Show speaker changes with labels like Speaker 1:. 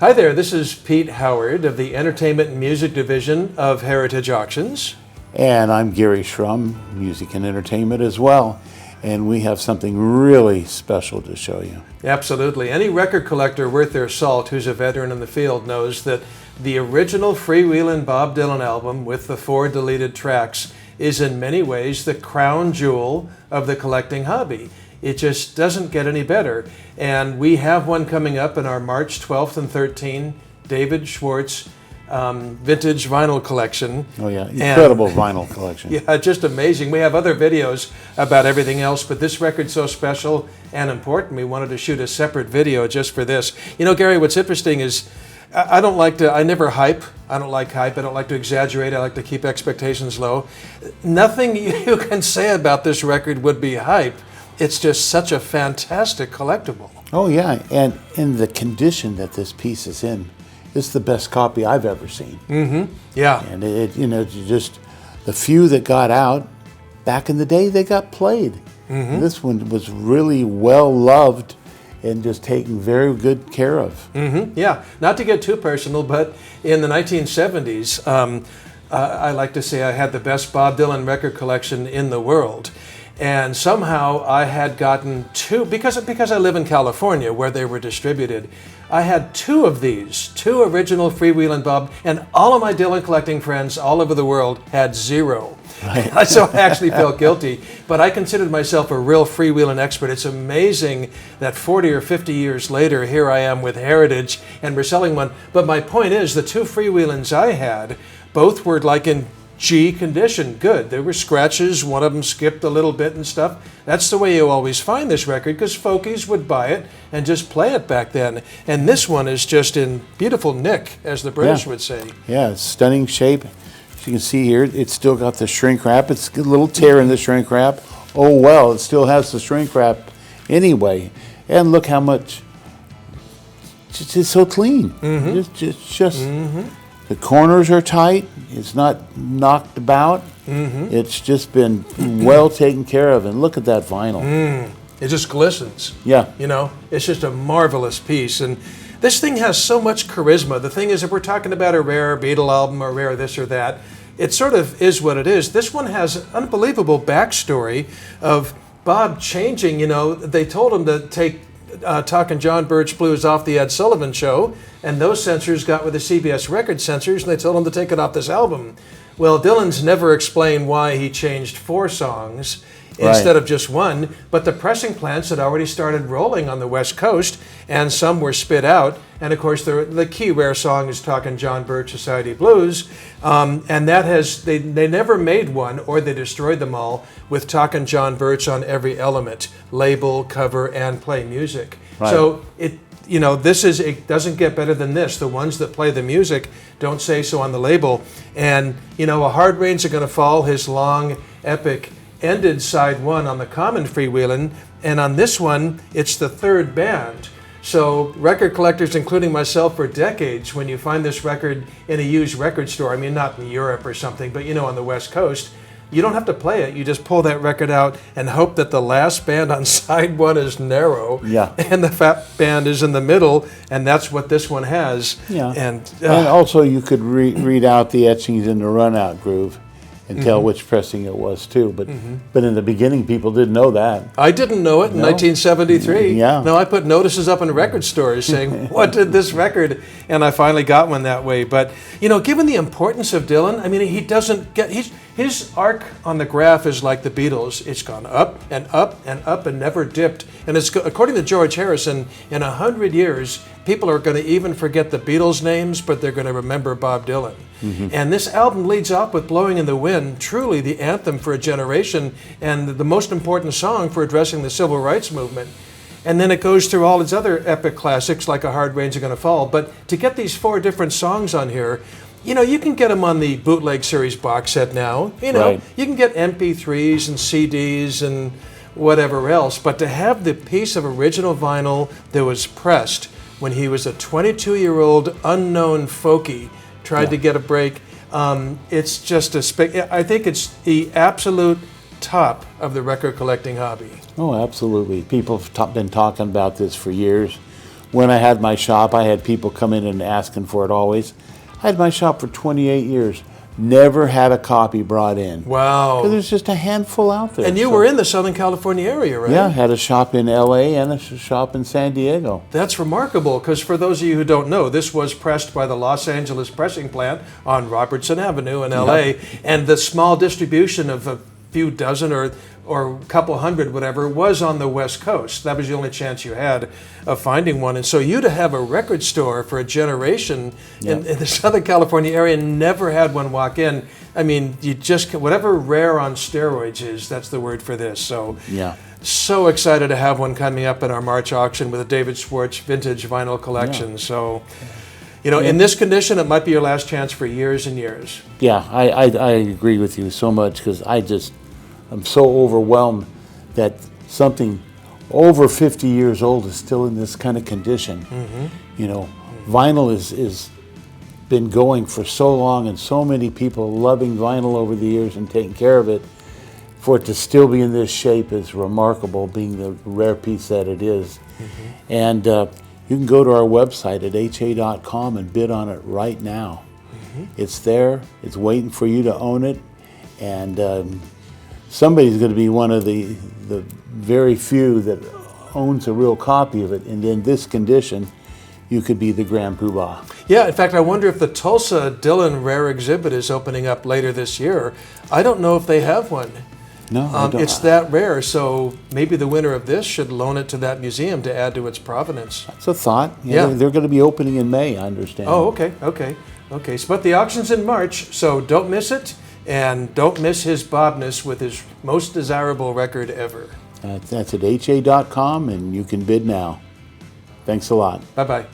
Speaker 1: Hi there, this is Pete Howard of the Entertainment and Music Division of Heritage Auctions.
Speaker 2: And I'm Garry Shrum, music and entertainment as well. And we have something really special to show you.
Speaker 1: Absolutely. Any record collector worth their salt who's a veteran in the field knows that the original Freewheelin' Bob Dylan album with the 4 deleted tracks is in many ways the crown jewel of the collecting hobby. It just doesn't get any better. And we have one coming up in our March 12th and 13th David Swartz vintage vinyl collection.
Speaker 2: Oh yeah, incredible vinyl collection.
Speaker 1: Yeah, just amazing. We have other videos about everything else, but this record's so special and important, we wanted to shoot a separate video just for this. You know, Garry, what's interesting is I never hype. I don't like hype. I don't like to exaggerate. I like to keep expectations low. Nothing you can say about this record would be hype. It's just such a fantastic collectible.
Speaker 2: Oh yeah, and in the condition that this piece is in, it's the best copy I've ever seen.
Speaker 1: Mm-hmm. Yeah.
Speaker 2: And just the few that got out, back in the day, they got played. Mm-hmm. This one was really well loved and just taken very good care of.
Speaker 1: Mm-hmm. Yeah. Not to get too personal, but in the 1970s, I like to say I had the best Bob Dylan record collection in the world. And somehow I had gotten two, because I live in California where they were distributed, I had 2 of these, 2 original Freewheelin' Bob, and all of my Dylan collecting friends all over the world had 0. Right. So I actually felt guilty, but I considered myself a real freewheeling expert. It's amazing that 40 or 50 years later, here I am with Heritage, and we're selling one. But my point is, the 2 Freewheelins I had, both were like in G condition, good. There were scratches, one of them skipped a little bit and stuff. That's the way you always find this record, because folkies would buy it and just play it back then. And this one is just in beautiful nick, as the British would say.
Speaker 2: Yeah, it's stunning shape. As you can see here, it's still got the shrink wrap. It's a little tear in the shrink wrap. Oh well, it still has the shrink wrap anyway. And look how much, it's just so clean. Mm-hmm. Just mm-hmm. The corners are tight. It's not knocked about. Mm-hmm. It's just been well taken care of. And look at that vinyl.
Speaker 1: It just glistens.
Speaker 2: Yeah.
Speaker 1: You know, it's just a marvelous piece. And this thing has so much charisma. The thing is, if we're talking about a rare Beatle album or rare this or that, it sort of is what it is. This one has an unbelievable backstory of Bob changing. You know, they told him to take Talkin' John Birch Blues off the Ed Sullivan Show, and those censors got with the CBS record censors, and they told him to take it off this album. Well, Dylan's never explained why he changed 4 songs instead of just 1, but the pressing plants had already started rolling on the West Coast, and some were spit out. And of course, the key rare song is Talkin' John Birch Society Blues, and that has they never made one, or they destroyed them all, with Talkin' John Birch on every element, label, cover, and play music. Right. So it doesn't get better than this. The ones that play the music don't say so on the label. And A Hard Rain's Gonna Fall, his long epic, ended side 1 on the common Freewheelin', and on this one, it's the 3rd band. So record collectors, including myself for decades, when you find this record in a used record store, I mean, not in Europe or something, but on the West Coast, you don't have to play it. You just pull that record out and hope that the last band on side 1 is narrow, and the fat band is in the middle, and that's what this one has. Yeah. And
Speaker 2: also you could read out the etchings in the run-out groove and tell which pressing it was too, but in the beginning people didn't know that.
Speaker 1: I didn't know it in 1973. Yeah. No, I put notices up in record stores saying, "What did this record?" And I finally got one that way. But given the importance of Dylan, I mean, he doesn't get his arc on the graph is like the Beatles. It's gone up and up and up and never dipped. And it's according to George Harrison, in 100 years, people are going to even forget the Beatles' names, but they're going to remember Bob Dylan. Mm-hmm. And this album leads off with Blowing in the Wind, truly the anthem for a generation and the most important song for addressing the civil rights movement. And then it goes through all its other epic classics like A Hard Rain's Gonna Fall. But to get these 4 different songs on here, you can get them on the Bootleg Series box set now. You can get MP3s and CDs and whatever else. But to have the piece of original vinyl that was pressed when he was a 22-year-old unknown folkie, tried to get a break. It's just I think it's the absolute top of the record collecting hobby.
Speaker 2: Oh, absolutely. People have been talking about this for years. when I had my shop, I had people come in and asking for it always. I had my shop for 28 years. Never had a copy brought in.
Speaker 1: Wow.
Speaker 2: Because there's just a handful out there.
Speaker 1: And you were in the Southern California area, right?
Speaker 2: Yeah, had a shop in L.A. and a shop in San Diego.
Speaker 1: That's remarkable, because for those of you who don't know, this was pressed by the Los Angeles pressing plant on Robertson Avenue in L.A., and the small distribution of a few dozen or a couple hundred, whatever, was on the West Coast. That was the only chance you had of finding one. And so you to have a record store for a generation in the Southern California area and never had one walk in. I mean, you just, whatever rare on steroids is, that's the word for this. So so excited to have one coming up in our March auction with a David Swartz vintage vinyl collection. So, you know, in this condition, it might be your last chance for years and years.
Speaker 2: Yeah, I agree with you so much, because I'm so overwhelmed that something over 50 years old is still in this kind of condition. You know, vinyl is been going for so long, and so many people loving vinyl over the years and taking care of it. For it to still be in this shape is remarkable, being the rare piece that it is. And you can go to our website at ha.com and bid on it right now. It's there. It's waiting for you to own it. And somebody's going to be one of the very few that owns a real copy of it. And in this condition, you could be the grand poobah.
Speaker 1: Yeah, in fact, I wonder if the Tulsa Dylan Rare exhibit is opening up later this year. I don't know if they have one.
Speaker 2: No,
Speaker 1: it's that rare, so maybe the winner of this should loan it to that museum to add to its provenance.
Speaker 2: That's a thought. They're going to be opening in May, I understand.
Speaker 1: Oh, okay. So, but the auction's in March, so don't miss it, and don't miss his Bobness with his most desirable record ever.
Speaker 2: That's at ha.com, and you can bid now. Thanks a lot.
Speaker 1: Bye-bye.